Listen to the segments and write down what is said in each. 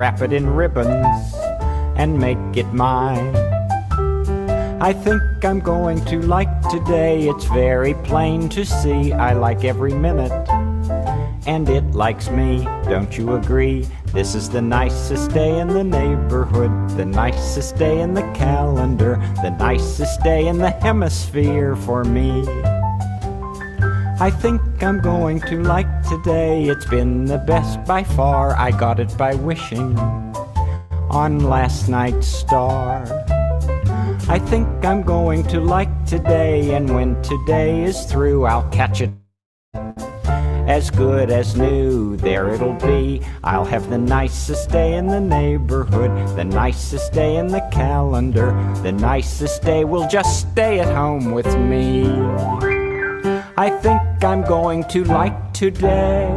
wrap it in ribbons and make it mine. I think I'm going to like today. It's very plain to see. I like every minute, and it likes me. Don't you agree? This is the nicest day in the neighborhood, the nicest day in the calendar, the nicest day in the hemisphere for me. I think I'm going to like today. It's been the best by far. I got it by wishing on last night's star. I think I'm going to like today, and when today is through, I'll catch it as good as new. There it'll be. I'll have the nicest day in the neighborhood, the nicest day in the calendar, the nicest day will just stay at home with me. I think I'm going to like today.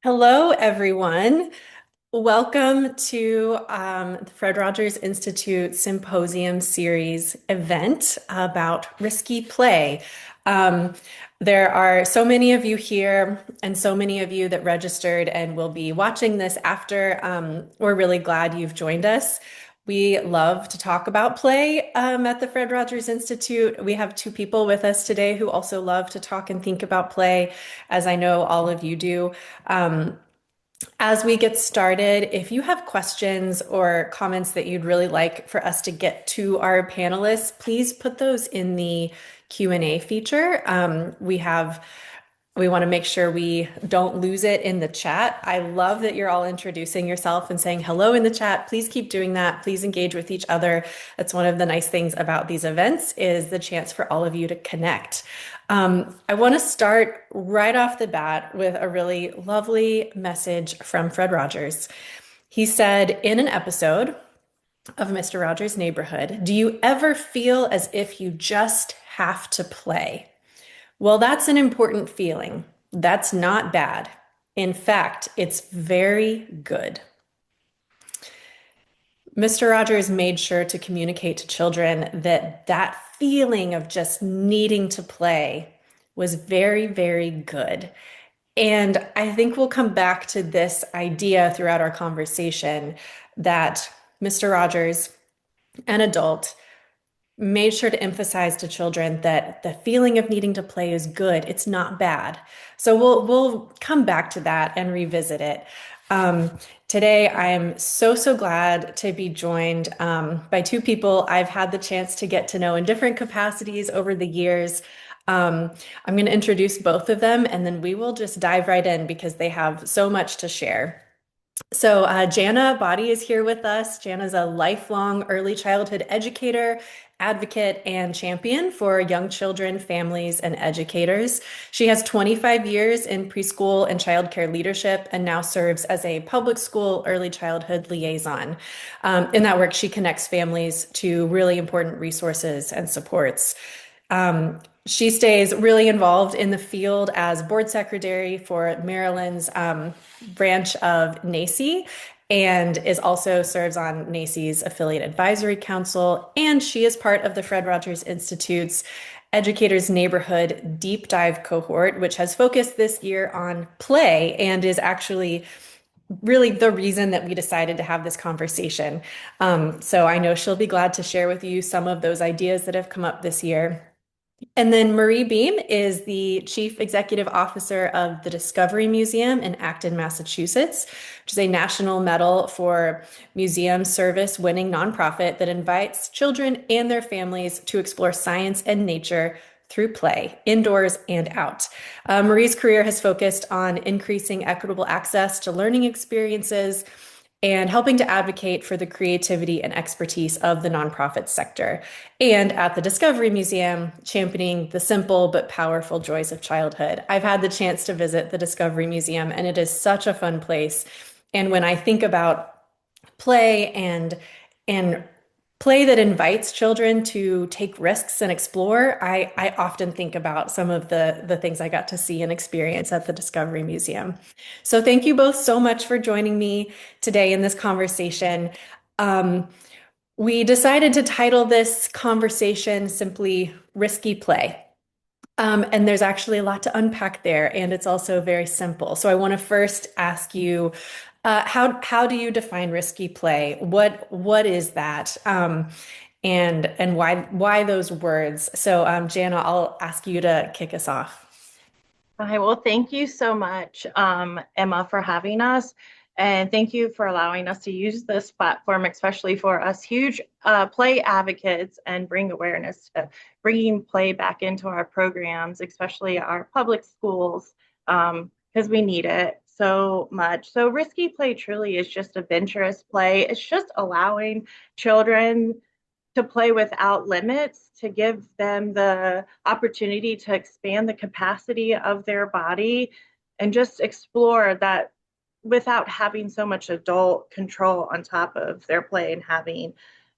Hello, everyone. Welcome to the Fred Rogers Institute Symposium Series event about risky play. Um, there are so many of you here and so many of you that registered and will be watching this after. We're really glad you've joined us. We love to talk about play at the Fred Rogers Institute. We have two people with us today who also love to talk and think about play, as I know all of you do. As we get started, if you have questions or comments that you'd really like for us to get to our panelists, please put those in the Q&A feature. We want to make sure we don't lose it in the chat. I love that you're all introducing yourself and saying hello in the chat. Please keep doing that. Please engage with each other. That's one of the nice things about these events is the chance for all of you to connect. I want to start right off the bat with a really lovely message from Fred Rogers. He said in an episode of Mr. Rogers' Neighborhood, "Do you ever feel as if you just have to play?" Well, that's an important feeling. That's not bad. In fact, it's very good. Mr. Rogers made sure to communicate to children that that feeling of just needing to play was very, very good. And I think we'll come back to this idea throughout our conversation that Mr. Rogers, an adult, made sure to emphasize to children that the feeling of needing to play is good. It's not bad. So we'll come back to that and revisit it. Today, I am so glad to be joined by two people I've had the chance to get to know in different capacities over the years. I'm going to introduce both of them, and then we will just dive right in because they have so much to share. So Jana Boddy is here with us. Jana's a lifelong early childhood educator, advocate, and champion for young children, families, and educators. She has 25 years in preschool and childcare leadership and now serves as a public school early childhood liaison. In that work, she connects families to really important resources and supports. She stays really involved in the field as board secretary for Maryland's branch of NACCE and is also serves on NACCE's affiliate advisory council. And she is part of the Fred Rogers Institute's Educators Neighborhood Deep Dive cohort, which has focused this year on play and is actually really the reason that we decided to have this conversation. So I know she'll be glad to share with you some of those ideas that have come up this year. And then Marie Beam is the Chief Executive Officer of the Discovery Museum in Acton, Massachusetts, which is a national medal for museum service winning nonprofit that invites children and their families to explore science and nature through play, indoors and out. Marie's career has focused on increasing equitable access to learning experiences and helping to advocate for the creativity and expertise of the nonprofit sector. And at the Discovery Museum, championing the simple but powerful joys of childhood. I've had the chance to visit the Discovery Museum, and it is such a fun place. And when I think about play and play that invites children to take risks and explore, I often think about some of the things I got to see and experience at the Discovery Museum. So thank you both so much for joining me today in this conversation. We decided to title this conversation simply Risky Play. And there's actually a lot to unpack there, and it's also very simple. So I want to first ask you, how do you define risky play? What is that? And why those words? So Jana, I'll ask you to kick us off. Hi, well, thank you so much, Emma, for having us. And thank you for allowing us to use this platform, especially for us huge play advocates, and bring awareness to bringing play back into our programs, especially our public schools, because we need it so much. So, risky play truly is just adventurous play. It's just allowing children to play without limits, to give them the opportunity to expand the capacity of their body and just explore that without having so much adult control on top of their play and having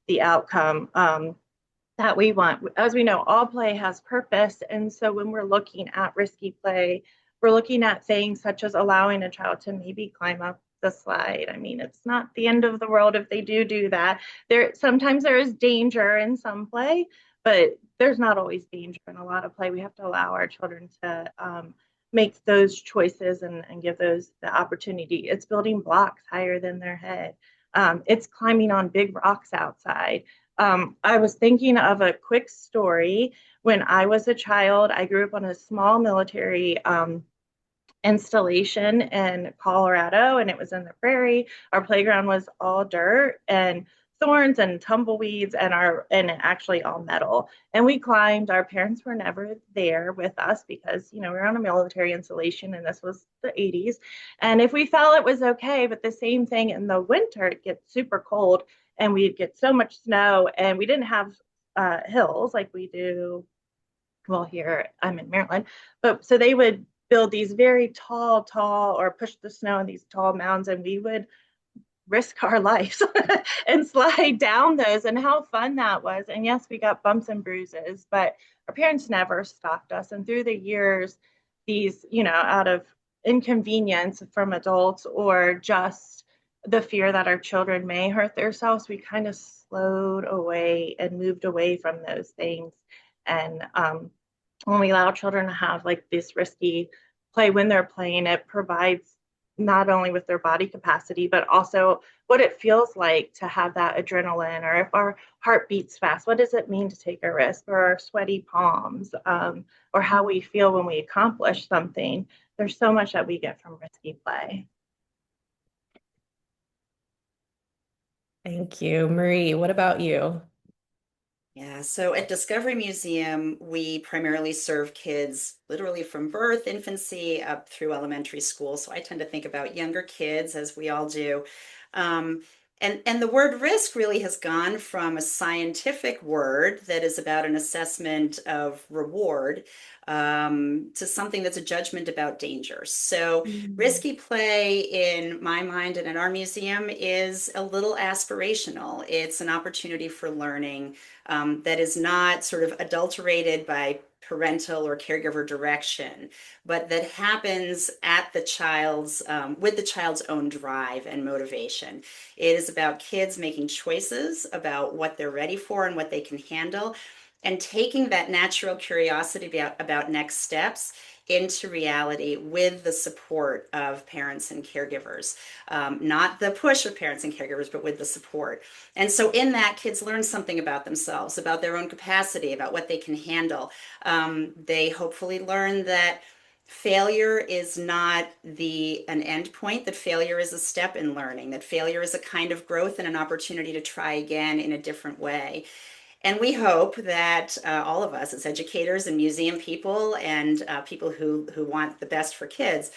the outcome that we want. As we know, all play has purpose. And so when we're looking at risky play, we're looking at things such as allowing a child to maybe climb up the slide. I mean, it's not the end of the world if they do that. Sometimes there is danger in some play, but there's not always danger in a lot of play. We have to allow our children to make those choices and give those the opportunity. It's building blocks higher than their head. It's climbing on big rocks outside. I was thinking of a quick story. When I was a child, I grew up on a small military installation in Colorado, and it was in the prairie. Our playground was all dirt and thorns and tumbleweeds, and actually all metal. And we climbed. Our parents were never there with us because we were on a military installation, and this was the 80s. And if we fell, it was okay. But the same thing in the winter, it gets super cold, and we'd get so much snow, and we didn't have hills like we do. Well, here I'm in Maryland, but so they would build these very tall, or push the snow in these tall mounds, and we would risk our lives and slide down those, and how fun that was. And yes, we got bumps and bruises, but our parents never stopped us. And through the years, these, out of inconvenience from adults or just the fear that our children may hurt themselves, we kind of slowed away and moved away from those things. And when we allow children to have like this risky play when they're playing, it provides not only with their body capacity, but also what it feels like to have that adrenaline, or if our heart beats fast, what does it mean to take a risk, or our sweaty palms, or how we feel when we accomplish something. There's so much that we get from risky play. Thank you, Marie. What about you? Yeah, so at Discovery Museum, we primarily serve kids literally from birth, infancy, up through elementary school. So I tend to think about younger kids, as we all do. Um, and the word risk really has gone from a scientific word that is about an assessment of reward to something that's a judgment about danger. So Mm. risky play, in my mind and in our museum, is a little aspirational. It's an opportunity for learning that is not sort of adulterated by parental or caregiver direction, but that happens at the child's with the child's own drive and motivation. It is about kids making choices about what they're ready for and what they can handle, and taking that natural curiosity about next steps into reality with the support of parents and caregivers, not the push of parents and caregivers, but with the support. And so in that, kids learn something about themselves, about their own capacity, about what they can handle. They hopefully learn that failure is not an end point, that failure is a step in learning, that failure is a kind of growth and an opportunity to try again in a different way. And we hope that all of us as educators and museum people and people who want the best for kids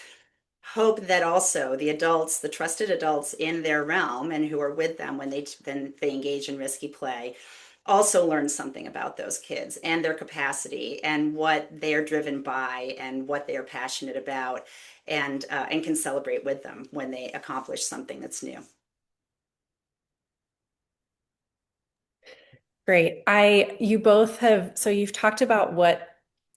hope that also the adults, the trusted adults in their realm and who are with them when they engage in risky play, also learn something about those kids and their capacity and what they are driven by and what they are passionate about, and can celebrate with them when they accomplish something that's new. Great. You both have, so you've talked about what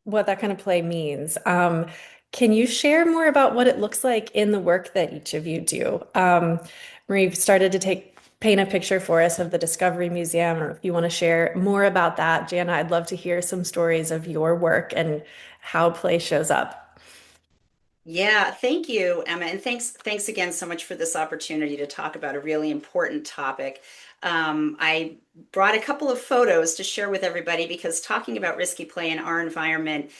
that kind of play means. Can you share more about what it looks like in the work that each of you do? Marie, you've started to take paint a picture for us of the Discovery Museum, or if you want to share more about that, Jana, I'd love to hear some stories of your work and how play shows up. Yeah, thank you, Emma, and thanks again so much for this opportunity to talk about a really important topic. I brought a couple of photos to share with everybody because talking about risky play in our environment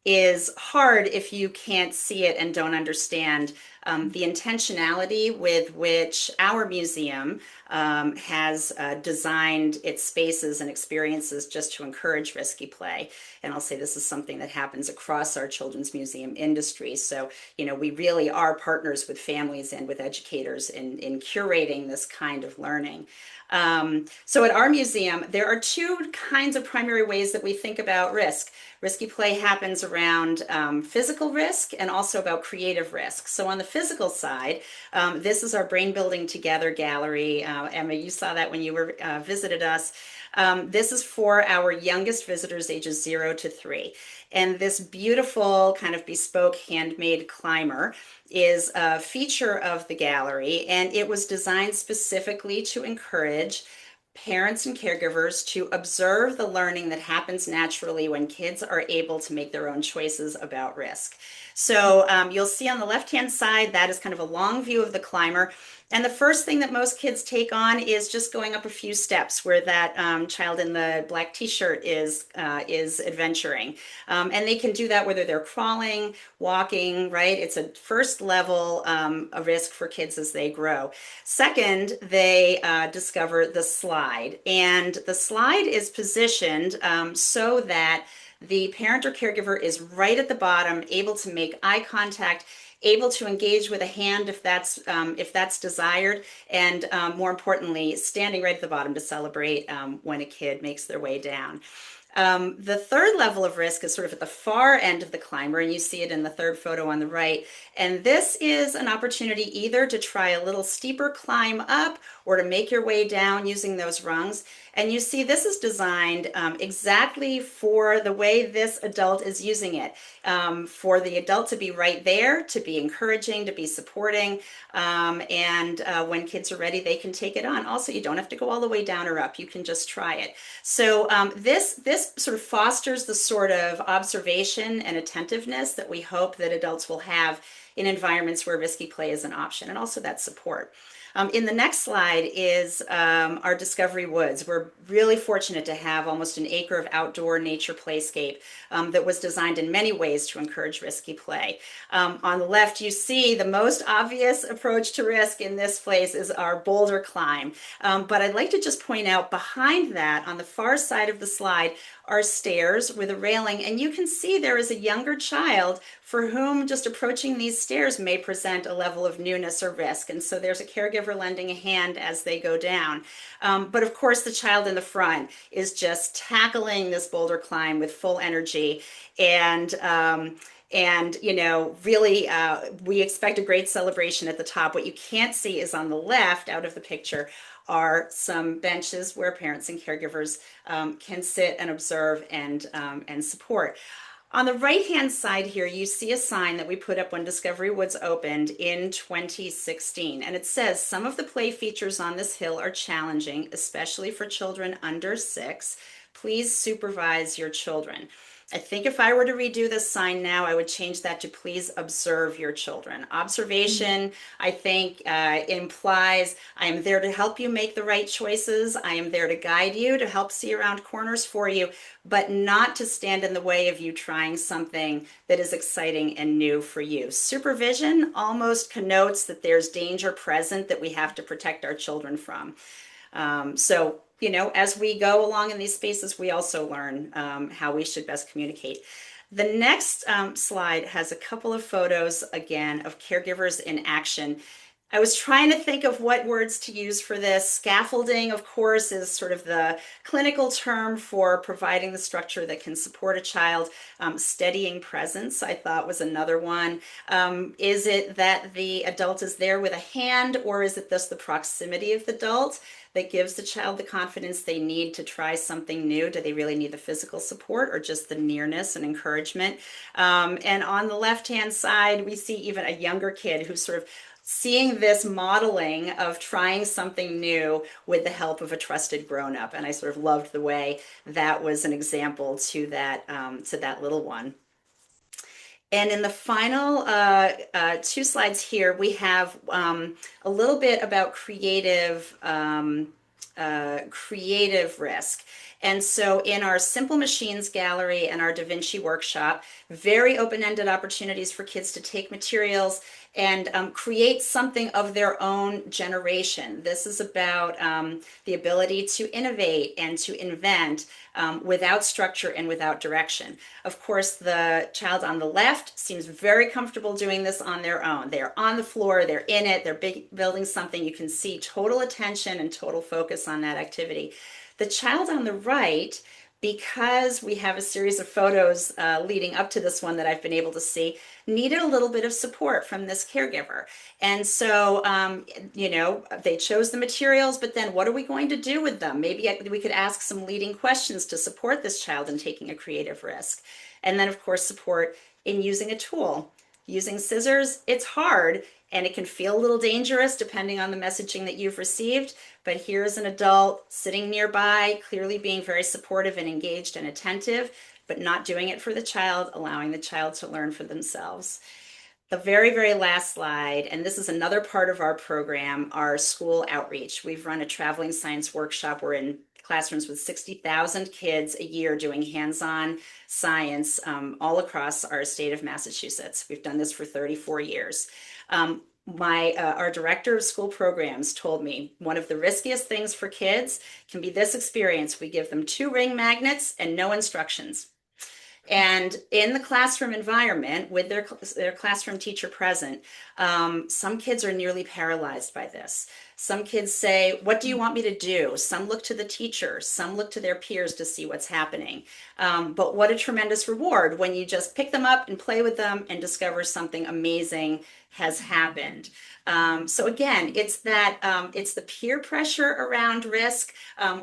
is hard if you can't see it and don't understand the intentionality with which our museum has designed its spaces and experiences just to encourage risky play. And I'll say this is something that happens across our children's museum industry. So, we really are partners with families and with educators in curating this kind of learning. So at our museum, there are two kinds of primary ways that we think about risk. Risky play happens around physical risk and also about creative risk. So on the physical side, this is our Brain Building Together gallery. Emma, you saw that when you were visited us. This is for our youngest visitors, ages 0 to 3. And this beautiful kind of bespoke handmade climber is a feature of the gallery, and it was designed specifically to encourage parents and caregivers to observe the learning that happens naturally when kids are able to make their own choices about risk. So you'll see on the left-hand side, that is kind of a long view of the climber. And the first thing that most kids take on is just going up a few steps where that child in the black t-shirt is adventuring. And they can do that whether they're crawling, walking, right? It's a first level a risk for kids as they grow. Second, they discover the slide. And the slide is positioned so that the parent or caregiver is right at the bottom, able to make eye contact, able to engage with a hand if that's desired, and more importantly, standing right at the bottom to celebrate when a kid makes their way down. The third level of risk is sort of at the far end of the climber, and you see it in the third photo on the right. And this is an opportunity either to try a little steeper climb up or to make your way down using those rungs. And you see this is designed exactly for the way this adult is using it, for the adult to be right there, to be encouraging, to be supporting. And when kids are ready, they can take it on. Also, you don't have to go all the way down or up. You can just try it. So this sort of fosters the sort of observation and attentiveness that we hope that adults will have in environments where risky play is an option, and also that support. In the next slide is our Discovery Woods. We're really fortunate to have almost an acre of outdoor nature playscape that was designed in many ways to encourage risky play. On the left, you see the most obvious approach to risk in this place is our boulder climb. But I'd like to just point out behind that, on the far side of the slide, are stairs with a railing, and you can see there is a younger child for whom just approaching these stairs may present a level of newness or risk, and so there's a caregiver lending a hand as they go down. But of course the child in the front is just tackling this boulder climb with full energy, and really we expect a great celebration at the top. What you can't see is on the left out of the picture are some benches where parents and caregivers can sit and observe and support. On the right-hand side here, you see a sign that we put up when Discovery Woods opened in 2016. And it says, some of the play features on this hill are challenging, especially for children under 6. Please supervise your children. I think if I were to redo this sign now, I would change that to please observe your children. Observation, I think, implies I am there to help you make the right choices. I am there to guide you, to help see around corners for you, but not to stand in the way of you trying something that is exciting and new for you. Supervision almost connotes that there's danger present that we have to protect our children from. So, as we go along in these spaces, we also learn how we should best communicate. The next slide has a couple of photos, again, of caregivers in action. I was trying to think of what words to use for this. Scaffolding, of course, is sort of the clinical term for providing the structure that can support a child. Steadying presence, I thought, was another one. Is it that the adult is there with a hand, or is it just the proximity of the adult that gives the child the confidence they need to try something new? Do they really need the physical support or just the nearness and encouragement? And on the left-hand side, we see even a younger kid who's sort of seeing this modeling of trying something new with the help of a trusted grown-up. And I sort of loved the way that was an example to that little one. And in the final two slides here, we have a little bit about creative risk. And so in our Simple Machines Gallery and our Da Vinci workshop, very open-ended opportunities for kids to take materials and create something of their own generation. This is about the ability to innovate and to invent without structure and without direction. Of course, the child on the left seems very comfortable doing this on their own. They're on the floor, they're in it, they're building something. You can see total attention and total focus on that activity. The child on the right, because we have a series of photos leading up to this one that I've been able to see, needed a little bit of support from this caregiver. And so, they chose the materials, but then what are we going to do with them? Maybe we could ask some leading questions to support this child in taking a creative risk. And then, of course, support in using a tool. Using scissors, it's hard, and it can feel a little dangerous depending on the messaging that you've received. But here's an adult sitting nearby, clearly being very supportive and engaged and attentive, but not doing it for the child, allowing the child to learn for themselves. The very, very last slide, and this is another part of our program, our school outreach. We've run a traveling science workshop. We're in classrooms with 60,000 kids a year doing hands-on science all across our state of Massachusetts. We've done this for 34 years. Our director of school programs told me one of the riskiest things for kids can be this experience. We give them 2 ring magnets and no instructions. And in the classroom environment, with their classroom teacher present, some kids are nearly paralyzed by this. Some kids say, "What do you want me to do?" Some look to the teacher, some look to their peers to see what's happening. But what a tremendous reward when you just pick them up and play with them and discover something amazing has happened. So again, it's the peer pressure around risk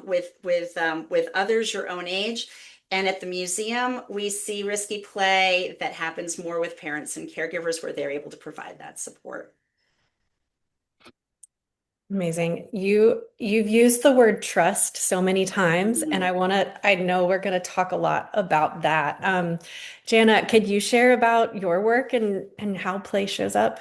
with others your own age. And at the museum, we see risky play that happens more with parents and caregivers where they're able to provide that support. Amazing. You've used the word trust so many times, and I know we're going to talk a lot about that. Jana, could you share about your work and how play shows up?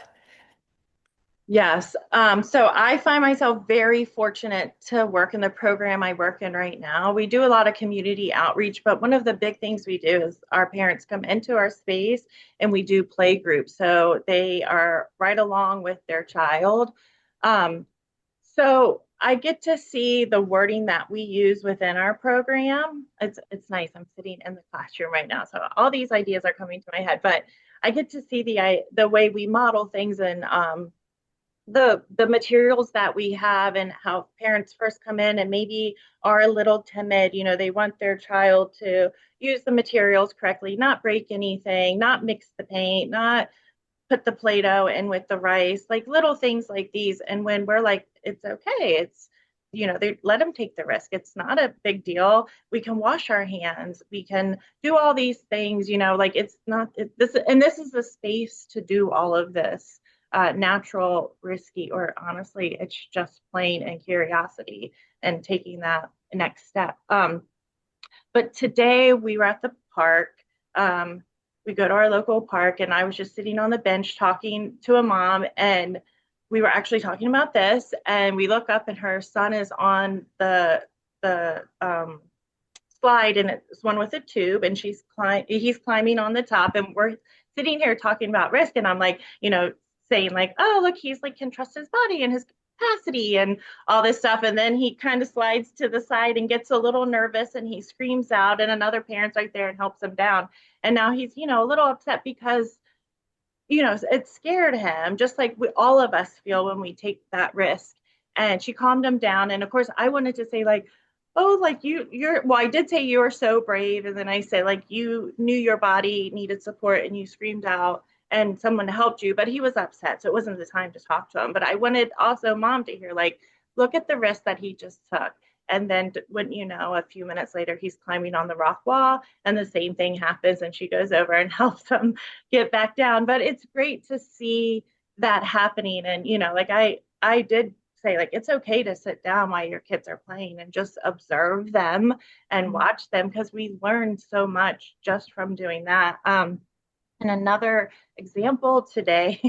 Yes. So I find myself very fortunate to work in the program I work in right now. We do a lot of community outreach, but one of the big things we do is our parents come into our space and we do play groups. So they are right along with their child. So I get to see the wording that we use within our program. It's nice. I'm sitting in the classroom right now, so all these ideas are coming to my head. But I get to see the way we model things and the materials that we have and how parents first come in and maybe are a little timid. They want their child to use the materials correctly, not break anything, not mix the paint, not put the Play-Doh in with the rice, like little things like these. And when we're like, it's okay, they let them take the risk. It's not a big deal. We can wash our hands. We can do all these things, like it's not this, and this is the space to do all of this. Natural, risky, or honestly, it's just plain and curiosity and taking that next step. But today we were at the park. We go to our local park, and I was just sitting on the bench talking to a mom, and we were actually talking about this. And we look up, and her son is on the slide, and it's one with a tube, and he's climbing on the top, and we're sitting here talking about risk, and I'm like, saying like, oh, look, he's like can trust his body and his capacity and all this stuff. And then he kind of slides to the side and gets a little nervous and he screams out, and another parent's right there and helps him down. And now he's, a little upset because, it scared him, just like all of us feel when we take that risk. And she calmed him down. And of course, I wanted to say like, oh, like well, I did say you were so brave. And then I said, like, you knew your body needed support and you screamed out and someone helped you, but he was upset. So it wasn't the time to talk to him. But I wanted also mom to hear, like, look at the risk that he just took. And then when, a few minutes later, he's climbing on the rock wall and the same thing happens and she goes over and helps him get back down. But it's great to see that happening. And, like I did say, like, it's okay to sit down while your kids are playing and just observe them and watch them, because we learn so much just from doing that. And another example today,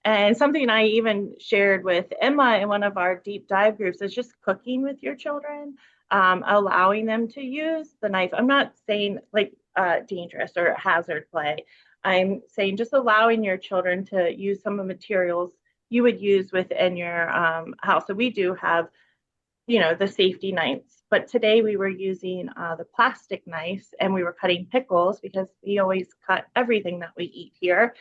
and something I even shared with Emma in one of our deep dive groups, is just cooking with your children, allowing them to use the knife. I'm not saying like dangerous or hazard play. I'm saying just allowing your children to use some of the materials you would use within your house. So we do have, the safety knives. But today we were using the plastic knives, and we were cutting pickles because we always cut everything that we eat here.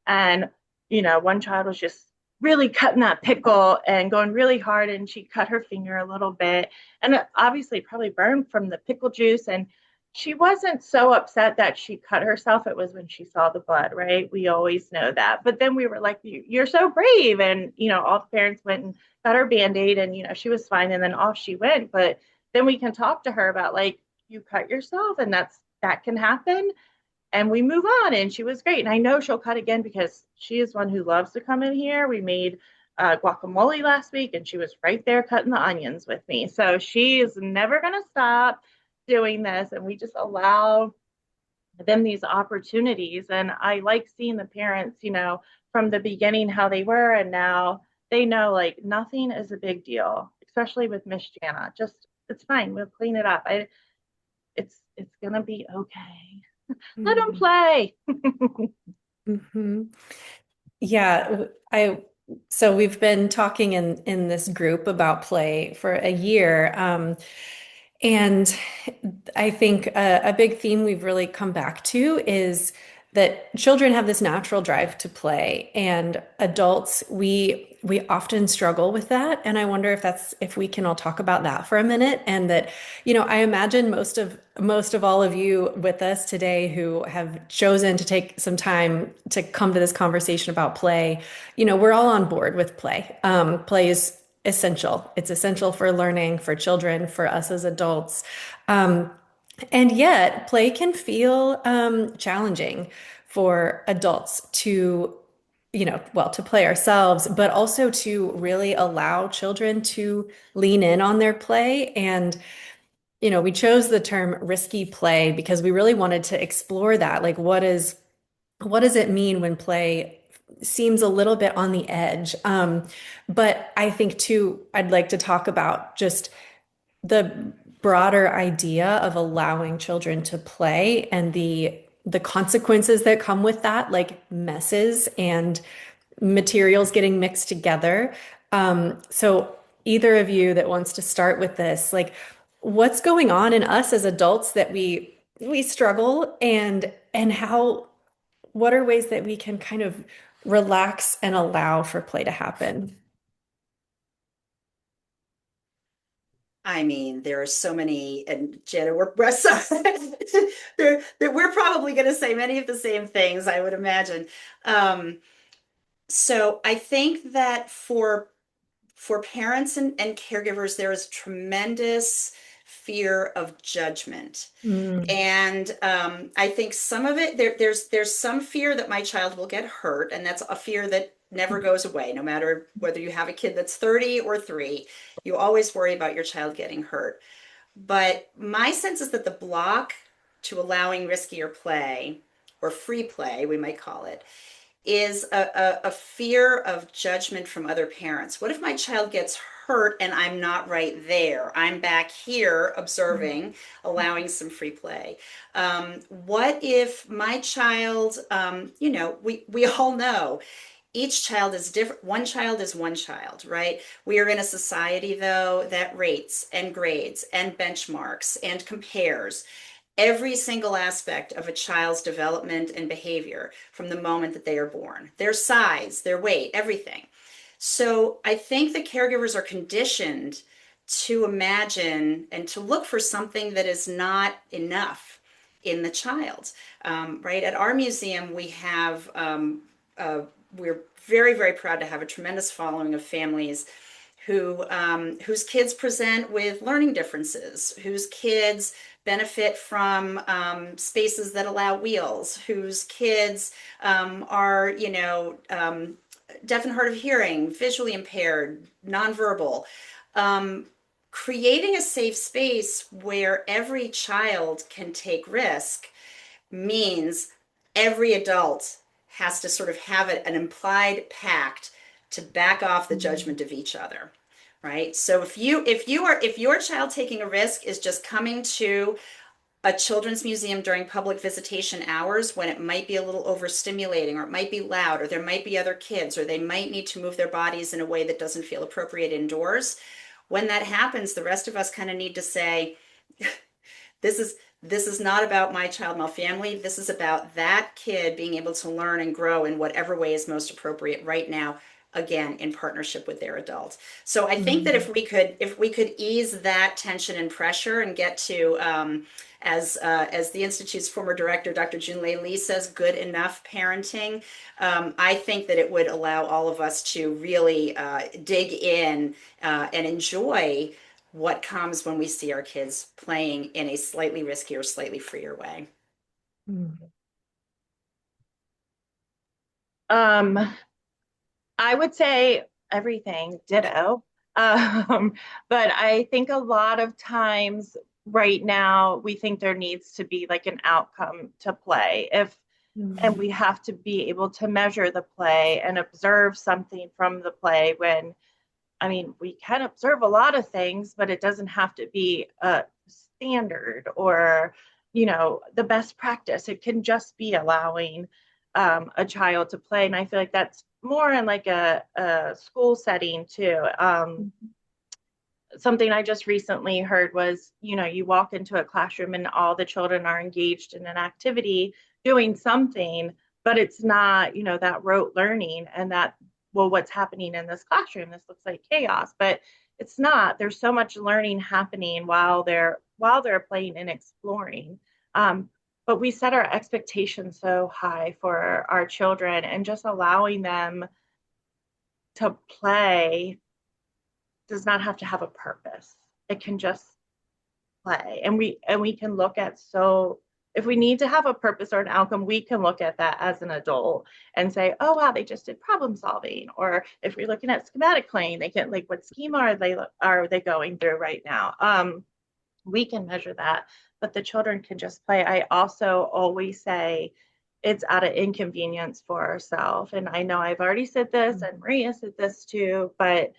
And, one child was just really cutting that pickle and going really hard, and she cut her finger a little bit. And it obviously probably burned from the pickle juice. And she wasn't so upset that she cut herself. It was when she saw the blood, right? We always know that. But then we were like, you're so brave. And, all the parents went and got her band-aid, and, she was fine. And then off she went. But then we can talk to her about, like, you cut yourself, and that can happen. And we move on. And she was great. And I know she'll cut again because she is one who loves to come in here. We made guacamole last week, and she was right there cutting the onions with me. So she is never going to stop doing this. And we just allow them these opportunities. And I like seeing the parents, from the beginning how they were, and now they know, like, nothing is a big deal, especially with Miss Jana. Just, it's fine. We'll clean it up. It's gonna be okay. Let them play. Mm-hmm. Yeah, so we've been talking in this group about play for a year. And I think a big theme we've really come back to is that children have this natural drive to play, and adults, we often struggle with that. And I wonder if we can all talk about that for a minute. And that, I imagine most of all of you with us today who have chosen to take some time to come to this conversation about play, we're all on board with play. Play is essential. It's essential for learning, for children, for us as adults. And yet, play can feel challenging for adults to, to play ourselves, but also to really allow children to lean in on their play. And, we chose the term risky play because we really wanted to explore that. Like, what does it mean when play seems a little bit on the edge? But I think too, I'd like to talk about just the broader idea of allowing children to play and the consequences that come with that, like messes and materials getting mixed together. So either of you that wants to start with this, like, what's going on in us as adults that we struggle, and how, what are ways that we can kind of relax and allow for play to happen? I mean, there are so many, and Jana, we're probably going to say many of the same things, I would imagine. So I think that for parents and caregivers, there is tremendous fear of judgment. Mm. And I think some of it, there's some fear that my child will get hurt, and that's a fear that never goes away, no matter whether you have a kid that's 30 or 3, you always worry about your child getting hurt. But my sense is that the block to allowing riskier play, or free play, we might call it, is a fear of judgment from other parents. What if my child gets hurt and I'm not right there? I'm back here observing, allowing some free play. What if my child, we all know each child is different. One child is one child, right? We are in a society, though, that rates and grades and benchmarks and compares every single aspect of a child's development and behavior from the moment that they are born, their size, their weight, everything. So I think the caregivers are conditioned to imagine and to look for something that is not enough in the child. Right? At our museum, we have, we're very, very proud to have a tremendous following of families whose kids present with learning differences, whose kids benefit from spaces that allow wheels, whose kids are, deaf and hard of hearing, visually impaired, nonverbal. Um, Creating a safe space where every child can take risk means every adult has to sort of have an implied pact to back off the judgment of each other, right? So if your child taking a risk is just coming to a children's museum during public visitation hours when it might be a little overstimulating, or it might be loud, or there might be other kids, or they might need to move their bodies in a way that doesn't feel appropriate indoors, when that happens, the rest of us kind of need to say, this is not about my child, my family. This is about that kid being able to learn and grow in whatever way is most appropriate right now, again, in partnership with their adult. So I think that if we could ease that tension and pressure and get to as the Institute's former director, Dr. Junlei Lee says, good enough parenting, I think that it would allow all of us to really dig in and enjoy what comes when we see our kids playing in a slightly riskier, slightly freer way. I would say everything, ditto. But I think a lot of times right now we think there needs to be like an outcome to play. And we have to be able to measure the play and observe something from the play when, I mean, we can observe a lot of things, but it doesn't have to be a standard or, the best practice. It can just be allowing a child to play. And I feel like that's more in like a school setting too. Something I just recently heard was, you walk into a classroom and all the children are engaged in an activity doing something, but it's not, that rote learning and that, well, what's happening in this classroom? This looks like chaos, but it's not. There's so much learning happening while they're playing and exploring. But we set our expectations so high for our children, and just allowing them to play does not have to have a purpose. It can just play. And we can look at, so if we need to have a purpose or an outcome, we can look at that as an adult and say, oh wow, they just did problem solving. Or if we're looking at schematic playing, they can, like, what schema are they going through right now? We can measure that, but the children can just play. I also always say it's out of inconvenience for ourselves. And I know I've already said this, and Maria said this too, but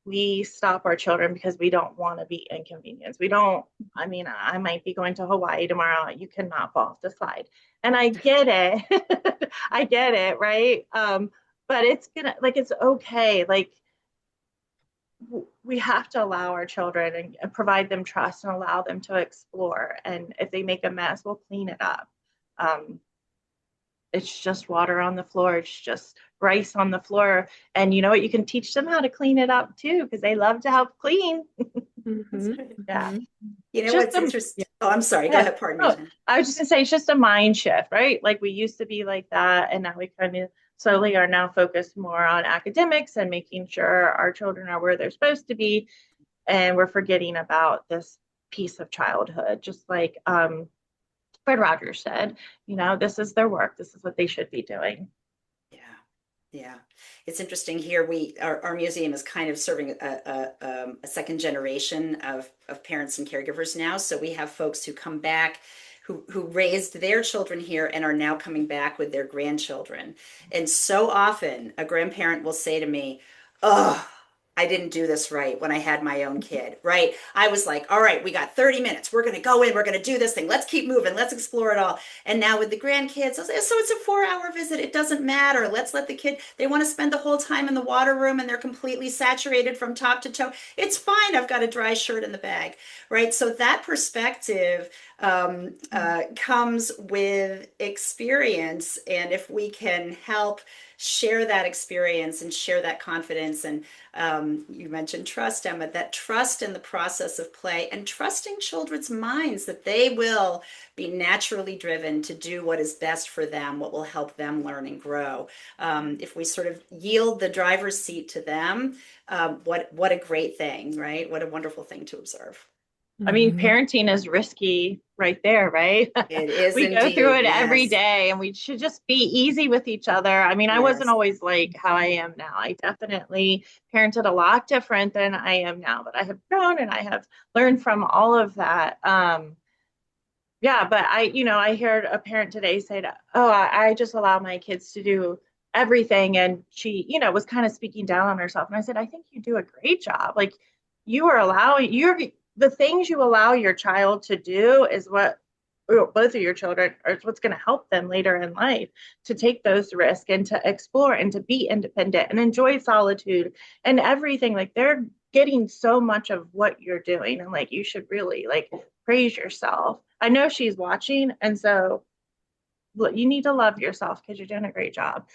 we stop our children because we don't want to be inconvenienced. We don't, I mean, I might be going to Hawaii tomorrow. You cannot fall off the slide. And I get it. I get it, right? But it's it's okay. Like, we have to allow our children and provide them trust and allow them to explore. And if they make a mess, we'll clean it up. It's just water on the floor. It's just rice on the floor. And you know what? You can teach them how to clean it up too, because they love to help clean. Yeah. You know what's interesting? Oh, I'm sorry. Go ahead. Pardon me. Oh, I was just gonna say, it's just a mind shift, right? Like, we used to be like that, and now we kind of slowly are now focused more on academics and making sure our children are where they're supposed to be. And we're forgetting about this piece of childhood, just like Fred Rogers said, this is their work. This is what they should be doing. Yeah. Yeah. It's interesting here. Our museum is kind of serving a second generation of parents and caregivers now. So we have folks who come back who raised their children here and are now coming back with their grandchildren. And so often a grandparent will say to me, oh, I didn't do this right when I had my own kid, right? I was like, all right, we got 30 minutes. We're going to go in. We're going to do this thing. Let's keep moving. Let's explore it all. And now with the grandkids, I was like, so it's a 4-hour visit. It doesn't matter. Let's let the kid, they want to spend the whole time in the water room and they're completely saturated from top to toe. It's fine. I've got a dry shirt in the bag, right? So that perspective comes with experience. And if we can help share that experience and share that confidence. And you mentioned trust, Emma, that trust in the process of play and trusting children's minds that they will be naturally driven to do what is best for them, what will help them learn and grow. If we sort of yield the driver's seat to them, what a great thing, right? What a wonderful thing to observe. I mean, Mhm. parenting is risky right there, right? It is We go through indeed, it every yes. day and we should just be easy with each other. I mean, I wasn't Yes. always like how I am now. I definitely parented a lot different than I am now, but I have grown and I have learned from all of that. Yeah, but I heard a parent today say, "Oh, I just allow my kids to do everything," and she, was kind of speaking down on herself. And I said, "I think you do a great job. Like you are allowing the things you allow your child to do is what both of your children are what's going to help them later in life to take those risks and to explore and to be independent and enjoy solitude and everything. Like they're getting so much of what you're doing, and like you should really like praise yourself. I know she's watching, and so you need to love yourself because you're doing a great job."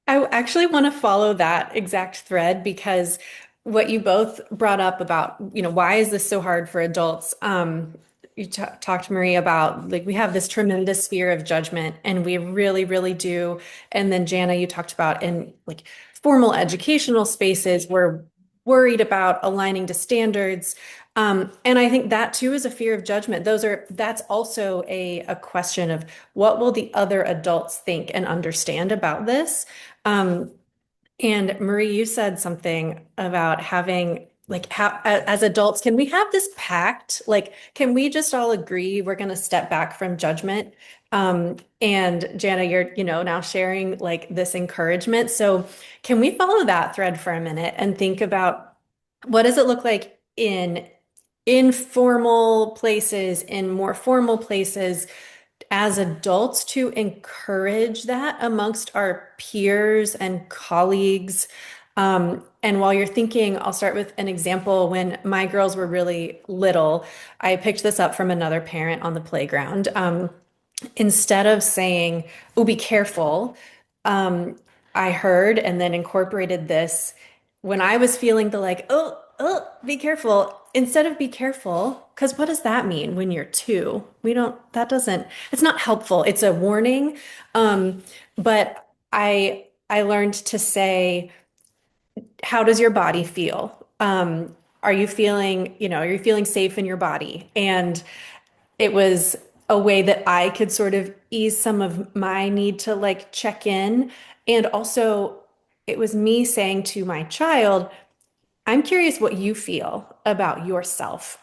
I actually want to follow that exact thread because what you both brought up about, why is this so hard for adults? You talked, Marie, about like we have this tremendous fear of judgment, and we really, really do. And then Jana, you talked about in like formal educational spaces, we're worried about aligning to standards. And I think that too is a fear of judgment. That's also a question of what will the other adults think and understand about this? Um, and Marie, you said something about having like how as adults, can we have this pact? Like, can we just all agree we're going to step back from judgment? And Jana, you're, now sharing like this encouragement. So can we follow that thread for a minute and think about what does it look like in informal places, in more formal places? As adults to encourage that amongst our peers and colleagues. And while you're thinking, I'll start with an example. When my girls were really little, I picked this up from another parent on the playground. Instead of saying, "Oh, be careful," um, I heard and then incorporated this when I was feeling the like, oh, be careful. Instead of be careful, because what does that mean when you're two? It's not helpful. It's a warning. But I learned to say, how does your body feel? Are you feeling safe in your body? And it was a way that I could sort of ease some of my need to like check in. And also, it was me saying to my child, I'm curious what you feel about yourself.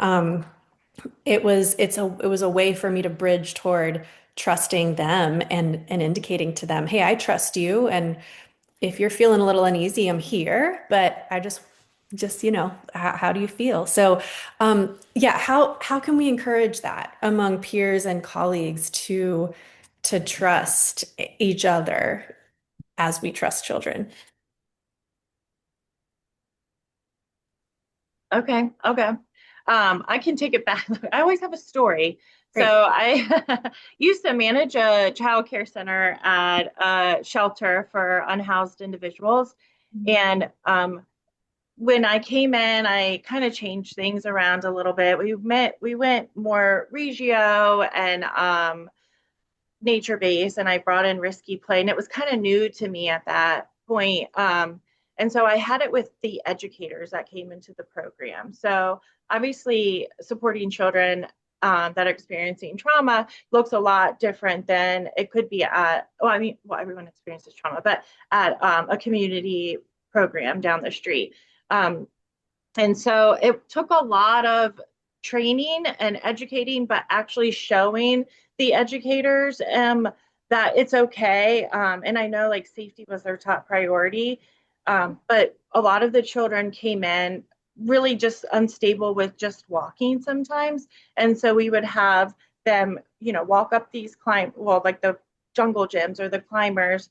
It was a way for me to bridge toward trusting them and indicating to them, hey, I trust you. And if you're feeling a little uneasy, I'm here, but I just, how do you feel? So, yeah, how can we encourage that among peers and colleagues to trust each other as we trust children? Okay. I can take it back. I always have a story. So Great. I used to manage a child care center at a shelter for unhoused individuals. And when I came in, I kind of changed things around a little bit. We went more regio and nature based, and I brought in risky play, and it was kind of new to me at that point. And so I had it with the educators that came into the program. So obviously, supporting children that are experiencing trauma looks a lot different than it could be well, everyone experiences trauma, but at a community program down the street. Um, and so it took a lot of training and educating, but actually showing the educators that it's okay. And I know like safety was their top priority. But a lot of the children came in really just unstable with just walking sometimes. And so we would have them, walk up like the jungle gyms or the climbers.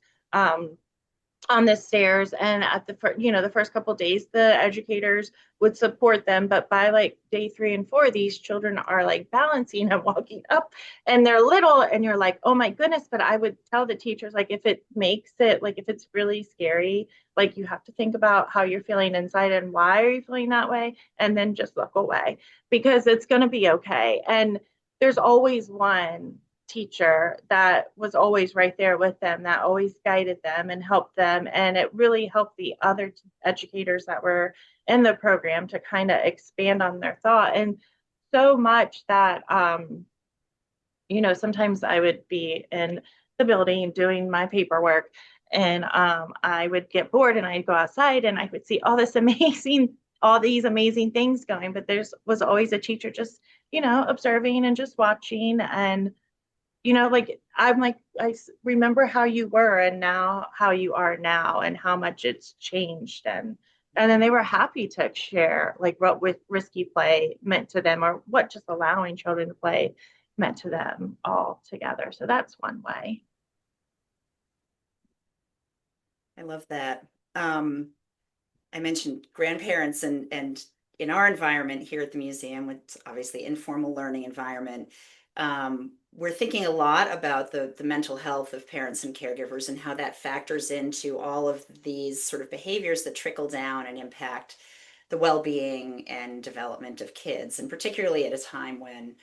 On the stairs, and at the first couple of days the educators would support them, but by like day 3 and 4 these children are like balancing and walking up, and they're little, and you're like, oh my goodness. But I would tell the teachers, like, if it makes it, like, if it's really scary, like, you have to think about how you're feeling inside and why are you feeling that way, and then just look away, because it's going to be okay. And there's always one teacher that was always right there with them, that always guided them and helped them. And it really helped the other educators that were in the program to kind of expand on their thought. And so much that sometimes I would be in the building doing my paperwork, and I would get bored and I'd go outside and I would see all these amazing things going. But there was always a teacher just, observing and just watching. And, like, I'm like, remember how you were and now how you are now and how much it's changed. And then they were happy to share like what with risky play meant to them, or what just allowing children to play meant to them all together. So that's one way. I love that. I mentioned grandparents, and in our environment here at the museum, it's obviously informal learning environment. We're thinking a lot about the mental health of parents and caregivers and how that factors into all of these sort of behaviors that trickle down and impact the well-being and development of kids, and particularly at a time when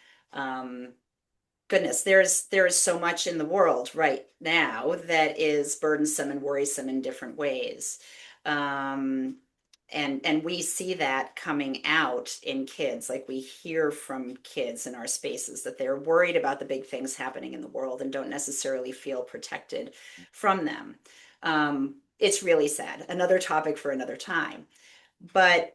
goodness, there is so much in the world right now that is burdensome and worrisome in different ways. Um, and we see that coming out in kids. Like, we hear from kids in our spaces that they're worried about the big things happening in the world and don't necessarily feel protected from them. It's really sad. Another topic for another time. But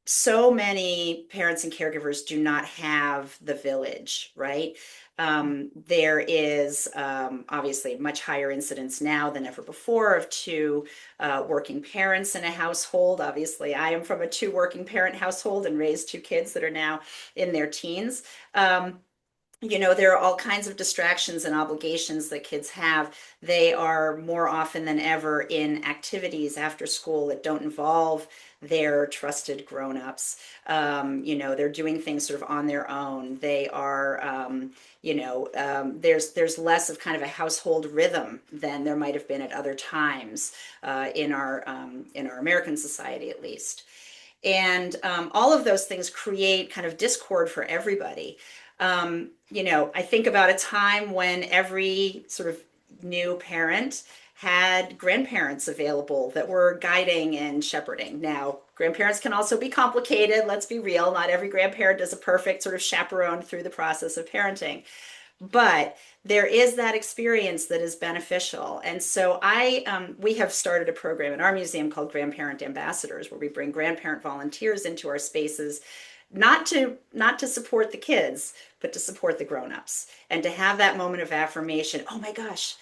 so many parents and caregivers do not have the village, right? There is obviously much higher incidence now than ever before of two working parents in a household. Obviously, I am from a two working parent household and raised two kids that are now in their teens. There are all kinds of distractions and obligations that kids have. They are more often than ever in activities after school that don't involve their trusted grown-ups. They're doing things sort of on their own. They are, there's less of kind of a household rhythm than there might have been at other times in our American society, at least. And all of those things create kind of discord for everybody. I think about a time when every sort of new parent had grandparents available that were guiding and shepherding. Now, grandparents can also be complicated. Let's be real. Not every grandparent is a perfect sort of chaperone through the process of parenting. But there is that experience that is beneficial. And so we have started a program in our museum called Grandparent Ambassadors, where we bring grandparent volunteers into our spaces, not to support the kids, but to support the grown-ups, and to have that moment of affirmation. Oh my gosh,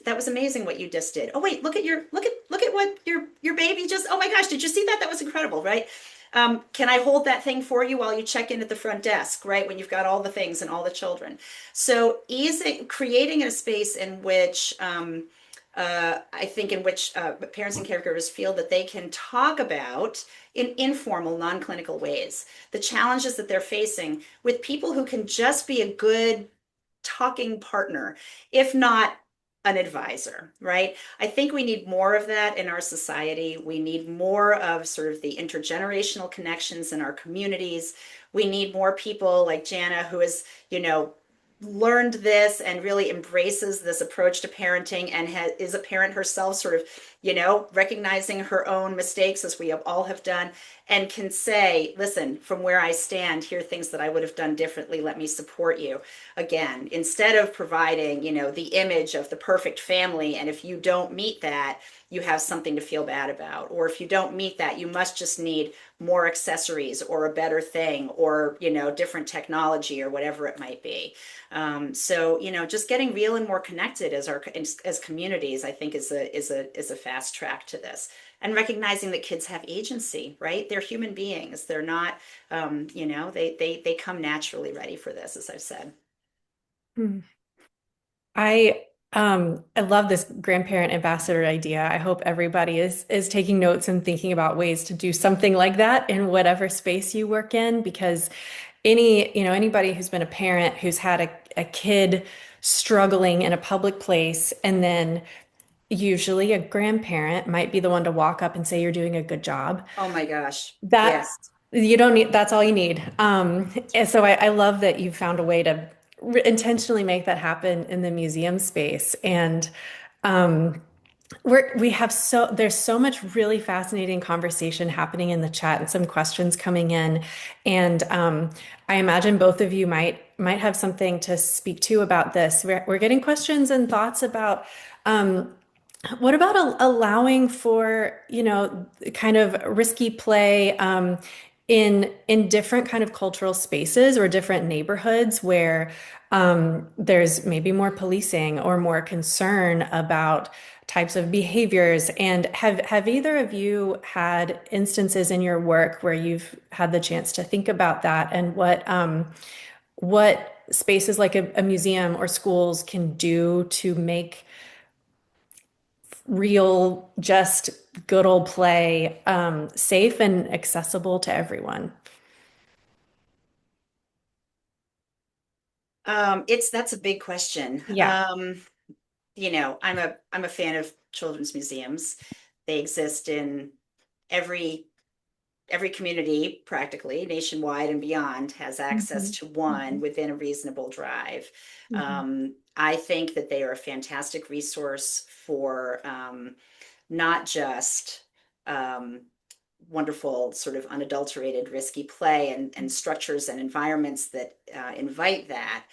that was amazing what you just did. Oh wait, look at what your baby just, oh my gosh, did you see that? That was incredible, right? Can I hold that thing for you while you check in at the front desk, right? When you've got all the things and all the children. So creating a space in which I think in which parents and caregivers feel that they can talk about, in informal, non-clinical ways, the challenges that they're facing with people who can just be a good talking partner, if not an advisor, right? I think we need more of that in our society. We need more of sort of the intergenerational connections in our communities. We need more people like Jana, who is, learned this and really embraces this approach to parenting, and is a parent herself, sort of, recognizing her own mistakes, as we all have done, and can say, listen, from where I stand, here are things that I would have done differently. Let me support you. Again, instead of providing, the image of the perfect family, and if you don't meet that, you have something to feel bad about. Or if you don't meet that, you must just need more accessories or a better thing, or, different technology, or whatever it might be. So, just getting real and more connected as communities, I think is a fast track to this. And recognizing that kids have agency, right? They're human beings. They're not, they come naturally ready for this, as I've said. Hmm. I love this grandparent ambassador idea. I hope everybody is taking notes and thinking about ways to do something like that in whatever space you work in, because anybody who's been a parent who's had a kid struggling in a public place, and then usually a grandparent might be the one to walk up and say you're doing a good job. Oh my gosh. That Yes. you don't need, that's all you need. And so I love that you found a way to intentionally make that happen in the museum space. And we have there's so much really fascinating conversation happening in the chat and some questions coming in. And I imagine both of you might have something to speak to about this. We're getting questions and thoughts about what about allowing for, kind of risky play in different kind of cultural spaces or different neighborhoods where there's maybe more policing or more concern about types of behaviors. And have either of you had instances in your work where you've had the chance to think about that and what spaces like a museum or schools can do to make real, just good old play, safe and accessible to everyone? That's a big question. Yeah. I'm a fan of children's museums. They exist in every every community practically nationwide and beyond has access Mhm. to one Mhm. within a reasonable drive. Mhm. I think that they are a fantastic resource for not just um, wonderful, sort of unadulterated, risky play and structures and environments that invite that,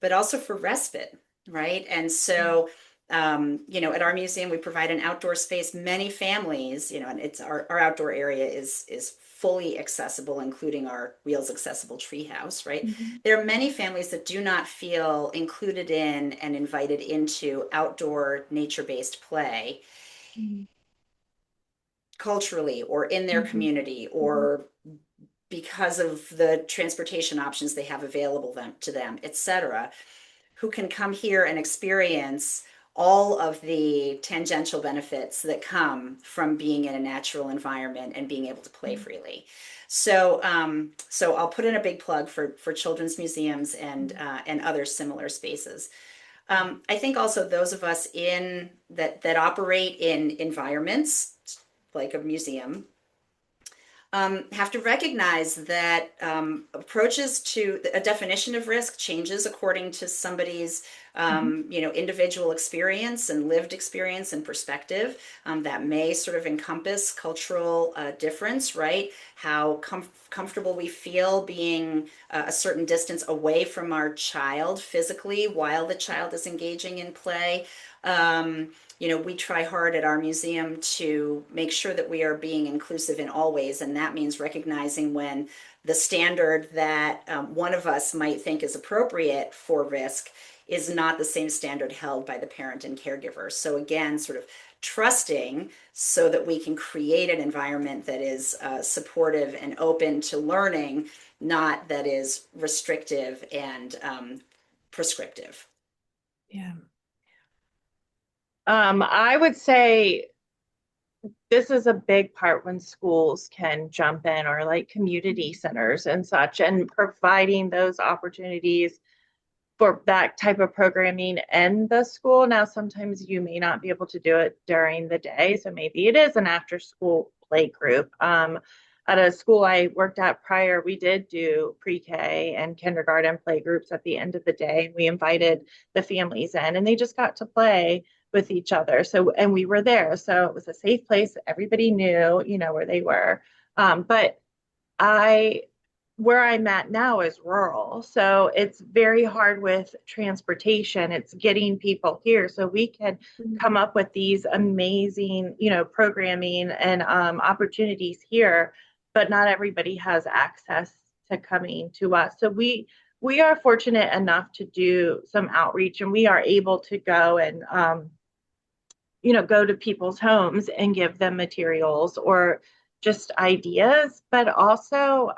but also for respite, right? And so, at our museum, we provide an outdoor space. Many families, and it's our outdoor area is fully accessible, including our wheels accessible treehouse, right? Mhm. There are many families that do not feel included in and invited into outdoor nature-based play Mhm. culturally or in their Mhm. community Mhm. or because of the transportation options they have available to them, etc., who can come here and experience all of the tangential benefits that come from being in a natural environment and being able to play freely. So I'll put in a big plug for children's museums and other similar spaces. I think also those of us in that operate in environments like a museum have to recognize that approaches to a definition of risk changes according to somebody's Mhm. individual experience and lived experience and perspective. That may sort of encompass cultural difference, right? How comfortable we feel being a certain distance away from our child physically while the child is engaging in play. We try hard at our museum to make sure that we are being inclusive in all ways, and that means recognizing when the standard that one of us might think is appropriate for risk is not the same standard held by the parent and caregiver. So again, sort of trusting so that we can create an environment that is supportive and open to learning, not that is restrictive and prescriptive. Yeah. I would say this is a big part when schools can jump in, or like community centers and such, and providing those opportunities for that type of programming in the school. Now, sometimes you may not be able to do it during the day, so maybe it is an after school play group. At a school I worked at prior, we did do pre-K and kindergarten play groups at the end of the day. We invited the families in and they just got to play with each other. So, and we were there. So it was a safe place. Everybody knew, where they were. But I where I'm at now is rural. So it's very hard with transportation. It's getting people here. So we can come up with these amazing, programming and opportunities here, but not everybody has access to coming to us. So we are fortunate enough to do some outreach, and we are able to go and go to people's homes and give them materials or just ideas, but also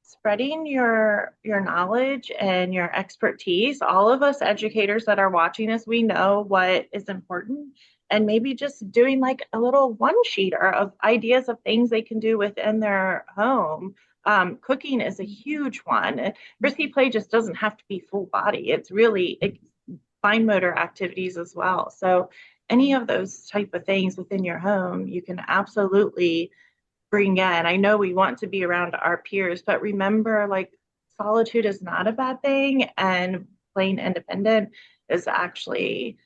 spreading your knowledge and your expertise. All of us educators that are watching this, we know what is important, and maybe just doing like a little one sheeter of ideas of things they can do within their home. Cooking is a huge one. Risky play just doesn't have to be full body. It's really fine motor activities as well. So any of those type of things within your home, you can absolutely bring in. I know we want to be around our peers, but remember, like, solitude is not a bad thing, and playing independent is actually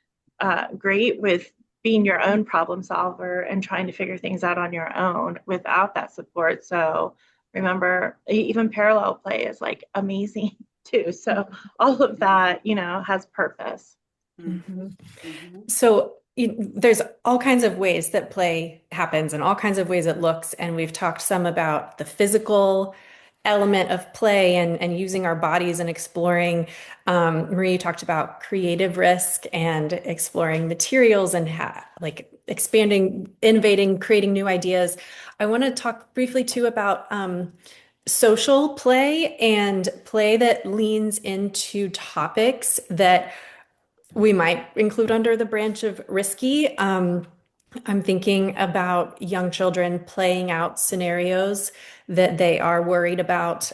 great with being your own problem solver and trying to figure things out on your own without that support. So remember, even parallel play is like amazing too. So all of that, has purpose. Mhm. Mhm. So there's all kinds of ways that play happens and all kinds of ways it looks. And we've talked some about the physical element of play and using our bodies and exploring. Marie talked about creative risk and exploring materials and like expanding, innovating, creating new ideas. I want to talk briefly too about social play and play that leans into topics that we might include under the branch of risky. I'm thinking about young children playing out scenarios that they are worried about.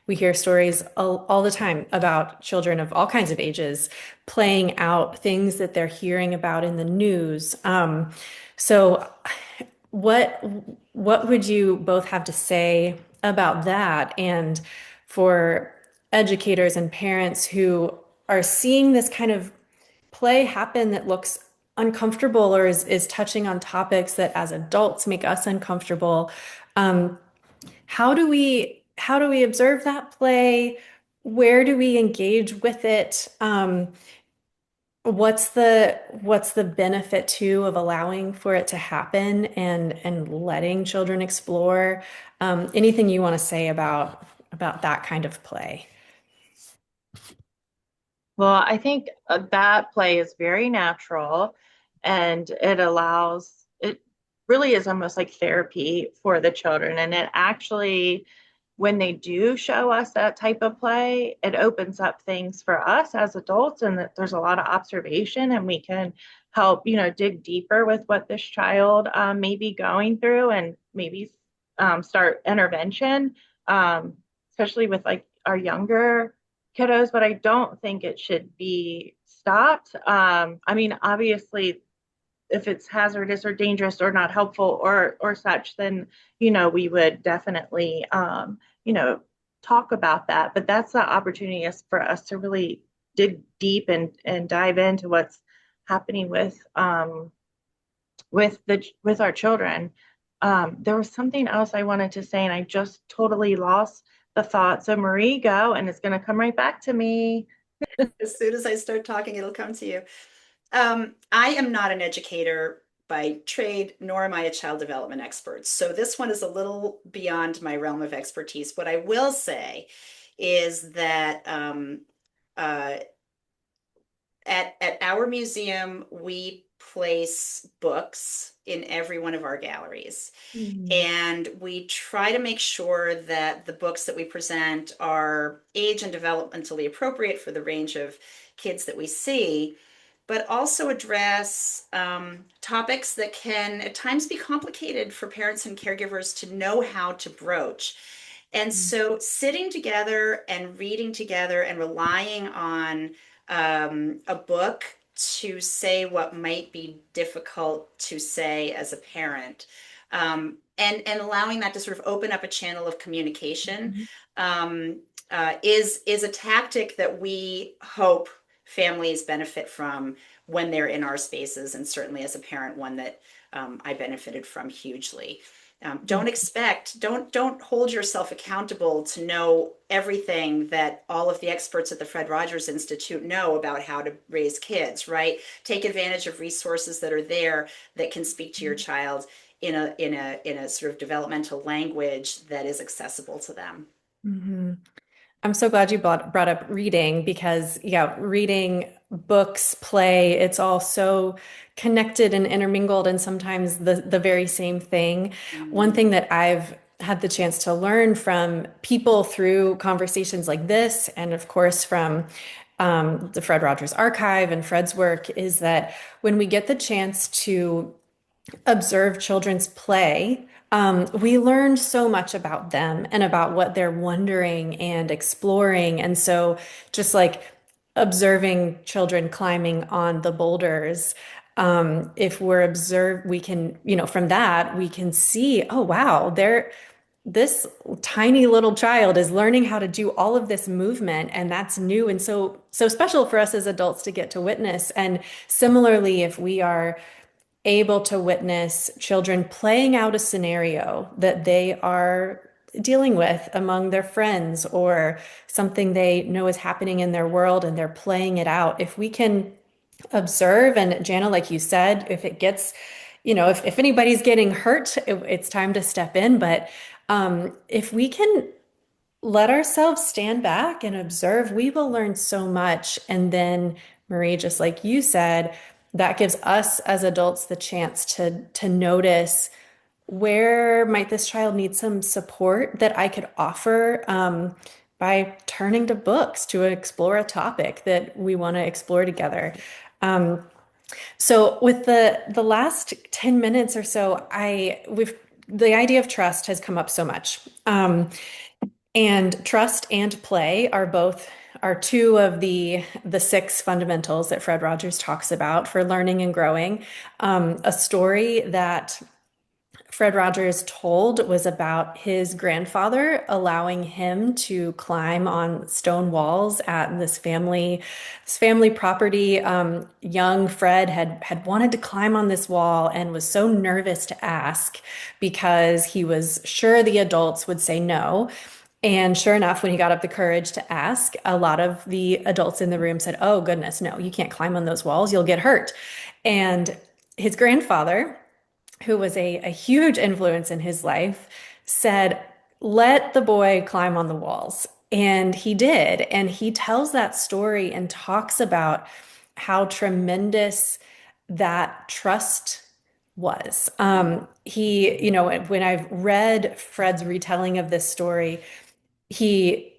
We hear stories all the time about children of all kinds of ages playing out things that they're hearing about in the news. So, what what would you both have to say about that? And for educators and parents who are seeing this kind of play happen that looks uncomfortable or is touching on topics that as adults make us uncomfortable. Um, how do we observe that play? Where do we engage with it? What's the benefit too of allowing for it to happen and letting children explore? Anything you want to say about that kind of play? Well, I think that play is very natural and it really is almost like therapy for the children. And it actually, when they do show us that type of play, it opens up things for us as adults, and that there's a lot of observation, and we can help, dig deeper with what this child may be going through and maybe start intervention, especially with like our younger kiddos, but I don't think it should be stopped. I mean, obviously, if it's hazardous or dangerous or not helpful or such, then we would definitely talk about that. But that's the opportunity for us to really dig deep and dive into what's happening with our children. There was something else I wanted to say, and I just totally lost the thought. So Marie, go, and it's going to come right back to me. As soon as I start talking, it'll come to you. I am not an educator by trade, nor am I a child development expert. So this one is a little beyond my realm of expertise. What I will say is that uh, at our museum, we place books in every one of our galleries. And we try to make sure that the books that we present are age and developmentally appropriate for the range of kids that we see, but also address topics that can at times be complicated for parents and caregivers to know how to broach. And so sitting together and reading together and relying on a book to say what might be difficult to say as a parent, and allowing that to sort of open up a channel of communication, is a tactic that we hope families benefit from when they're in our spaces, and certainly as a parent, one that I benefited from hugely. Don't hold yourself accountable to know everything that all of the experts at the Fred Rogers Institute know about how to raise kids, right? Take advantage of resources that are there that can speak to your child in a sort of developmental language that is accessible to them. Mhm. I'm so glad you brought up reading because, yeah, reading, books, play, it's all so connected and intermingled and sometimes the very same thing. One thing that I've had the chance to learn from people through conversations like this, and of course from the Fred Rogers Archive and Fred's work, is that when we get the chance to observe children's play, we learned so much about them and about what they're wondering and exploring. And so, just like observing children climbing on the boulders, if we're observed, we can, from that, we can see, oh, wow, this tiny little child is learning how to do all of this movement, and that's new and so special for us as adults to get to witness. And similarly, if we are able to witness children playing out a scenario that they are dealing with among their friends or something they know is happening in their world and they're playing it out, if we can observe, and Jana, like you said, if it gets, if anybody's getting hurt, it's time to step in. But if we can let ourselves stand back and observe, we will learn so much. And then, Marie, just like you said, that gives us as adults the chance to notice, where might this child need some support that I could offer, by turning to books to explore a topic that we want to explore together. So with the last 10 minutes or so, the idea of trust has come up so much. And trust and play are two of the six fundamentals that Fred Rogers talks about for learning and growing. A story that Fred Rogers told was about his grandfather allowing him to climb on stone walls at this family property. Young Fred had wanted to climb on this wall and was so nervous to ask because he was sure the adults would say no. And sure enough, when he got up the courage to ask, a lot of the adults in the room said, "Oh, goodness, no, you can't climb on those walls. You'll get hurt." And his grandfather, who was a huge influence in his life, said, "Let the boy climb on the walls." And he did. And he tells that story and talks about how tremendous that trust was. When I've read Fred's retelling of this story, he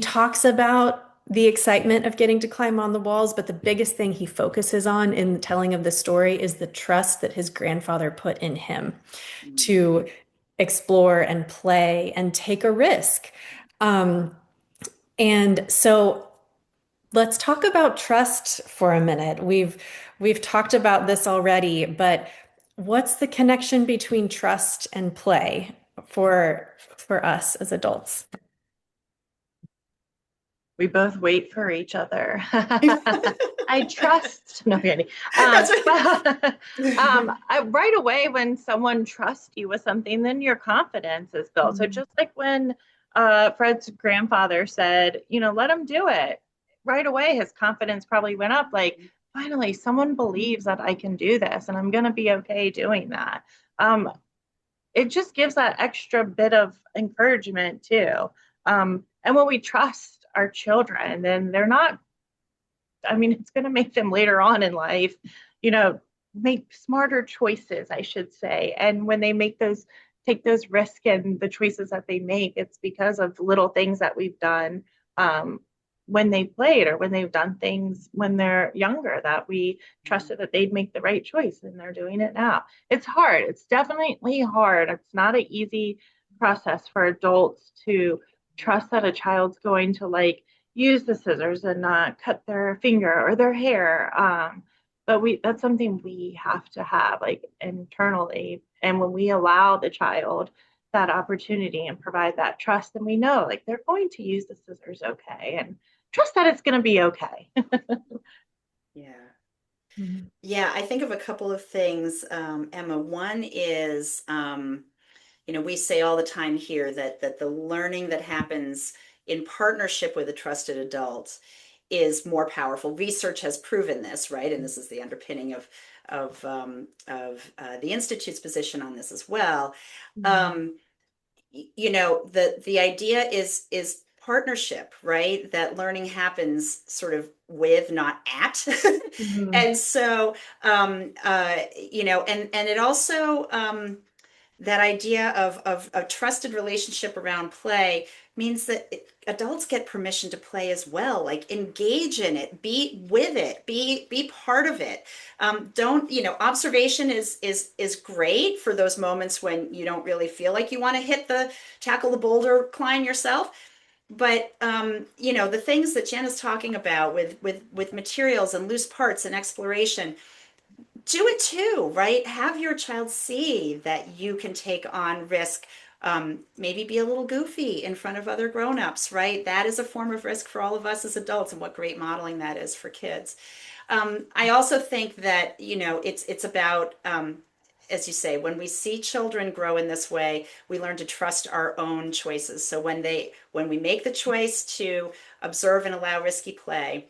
talks about the excitement of getting to climb on the walls, but the biggest thing he focuses on in the telling of the story is the trust that his grandfather put in him to explore and play and take a risk. And so let's talk about trust for a minute. We've talked about this already, but what's the connection between trust and play for us as adults? We both wait for each other. I trust. No, I'm kidding. That's right. Right away, when someone trusts you with something, then your confidence is built. So just like when Fred's grandfather said, let him do it. Right away, his confidence probably went up. Like, finally, someone believes that I can do this, and I'm going to be okay doing that. It just gives that extra bit of encouragement too. And when we trust our children, then they're not, it's going to make them later on in life, make smarter choices, I should say. And when they take those risks and the choices that they make, it's because of little things that we've done when they played, or when they've done things when they're younger that we trusted that they'd make the right choice, and they're doing it now. It's hard. It's definitely hard. It's not an easy process for adults to trust that a child's going to use the scissors and not cut their finger or their hair. But that's something we have to have internally. And when we allow the child that opportunity and provide that trust, then we know they're going to use the scissors okay, and trust that it's going to be okay. Yeah. Mm-hmm. Yeah, I think of a couple of things, Emma. One is, we say all the time here that the learning that happens in partnership with a trusted adult is more powerful. Research has proven this, right? And this is the underpinning of the Institute's position on this as well. Mm-hmm. The idea is partnership, right? That learning happens sort of with, not at. Mm-hmm. And so, and it also, that idea of a trusted relationship around play means that adults get permission to play as well. Engage in it, be with it, be part of it. Observation is great for those moments when you don't really feel like you want to tackle the boulder, climb yourself. But the things that Jana's talking about with materials and loose parts and exploration, do it too, right? Have your child see that you can take on risk Maybe be a little goofy in front of other grown-ups, right? That is a form of risk for all of us as adults, and what great modeling that is for kids. I also think that, it's about, as you say, when we see children grow in this way, we learn to trust our own choices. So when we make the choice to observe and allow risky play,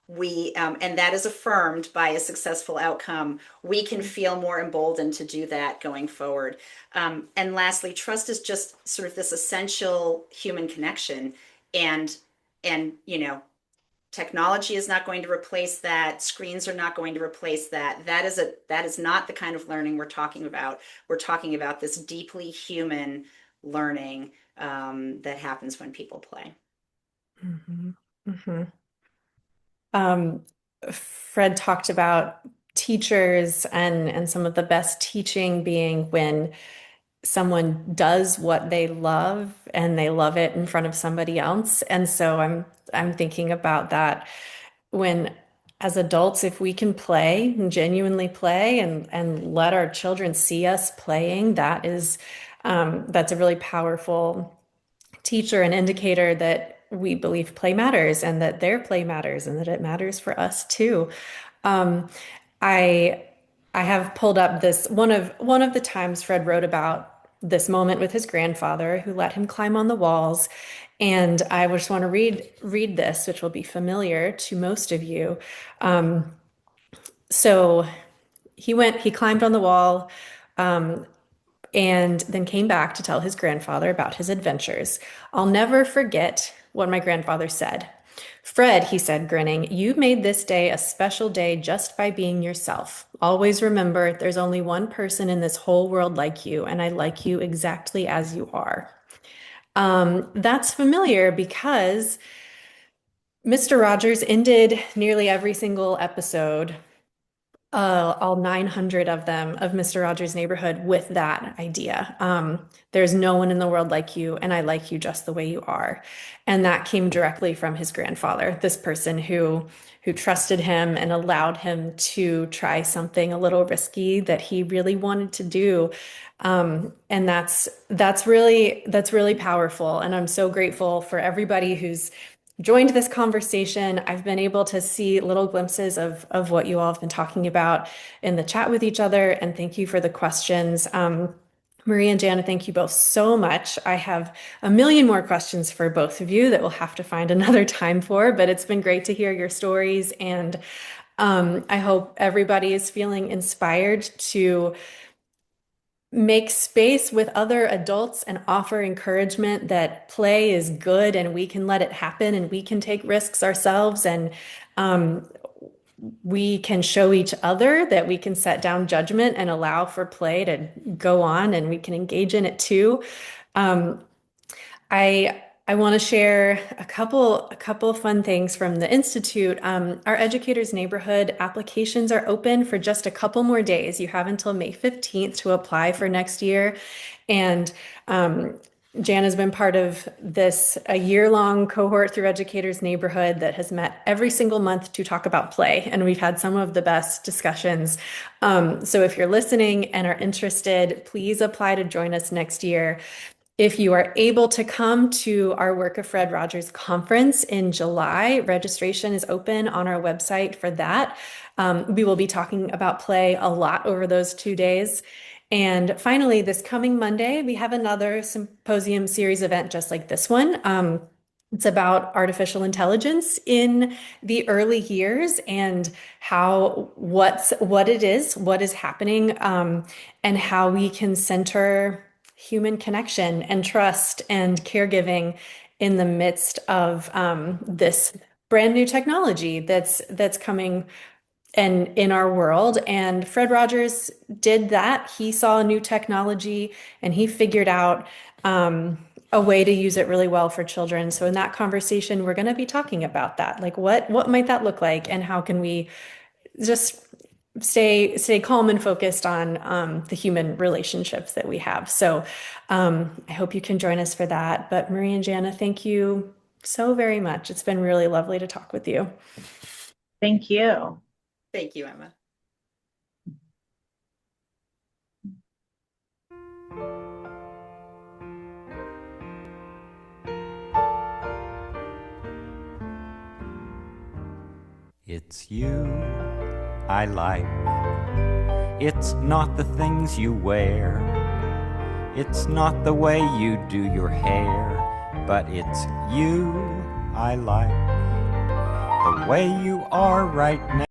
and that is affirmed by a successful outcome, we can feel more emboldened to do that going forward. And lastly, trust is just sort of this essential human connection, and technology is not going to replace that. Screens are not going to replace that. That is not the kind of learning we're talking about. We're talking about this deeply human learning that happens when people play. Mm-hmm. Mm-hmm. Um, Fred talked about teachers and some of the best teaching being when someone does what they love and they love it in front of somebody else. And so I'm thinking about that when, as adults, if we can play and genuinely play and let our children see us playing, that's a really powerful teacher and indicator that we believe play matters and that their play matters and that it matters for us too. Um, I I have pulled up this one of the times Fred wrote about this moment with his grandfather who let him climb on the walls. And I just want to read this, which will be familiar to most of you. So he climbed on the wall, and then came back to tell his grandfather about his adventures. I'll never forget what my grandfather said. Fred, he said, grinning, you made this day a special day just by being yourself. Always remember, there's only one person in this whole world like you, and I like you exactly as you are. That's familiar because Mr. Rogers ended nearly every single episode, all 900 of them, of Mr. Rogers' Neighborhood with that idea. There's no one in the world like you, and I like you just the way you are. And that came directly from his grandfather, this person who trusted him and allowed him to try something a little risky that he really wanted to do. And that's really powerful. And I'm so grateful for everybody who's joined this conversation. I've been able to see little glimpses of what you all have been talking about in the chat with each other. And thank you for the questions. Marie and Jana, thank you both so much. I have a million more questions for both of you that we'll have to find another time for, but it's been great to hear your stories. And I hope everybody is feeling inspired to make space with other adults and offer encouragement that play is good and we can let it happen and we can take risks ourselves, and we can show each other that we can set down judgment and allow for play to go on and we can engage in it too. I want to share a couple fun things from the Institute. Our Educators Neighborhood applications are open for just a couple more days. You have until May 15th to apply for next year. And Jan has been part of a year-long cohort through Educators Neighborhood that has met every single month to talk about play. And we've had some of the best discussions. So if you're listening and are interested, please apply to join us next year. If you are able to come to our Work of Fred Rogers conference in July, registration is open on our website for that. We will be talking about play a lot over those 2 days. And finally, this coming Monday, we have another symposium series event just like this one. It's about artificial intelligence in the early years and what it is, what is happening, and how we can center human connection and trust and caregiving in the midst of this brand new technology that's coming and in our world. And Fred Rogers did that. He saw a new technology and he figured out a way to use it really well for children. So in that conversation, we're going to be talking about that. Like what might that look like, and how can we just stay calm and focused on the human relationships that we have. So I hope you can join us for that. But Marie and Jana, thank you so very much. It's been really lovely to talk with you. Thank you. Thank you, Emma. It's you I like. It's not the things you wear. It's not the way you do your hair. But it's you I like. The way you are right now.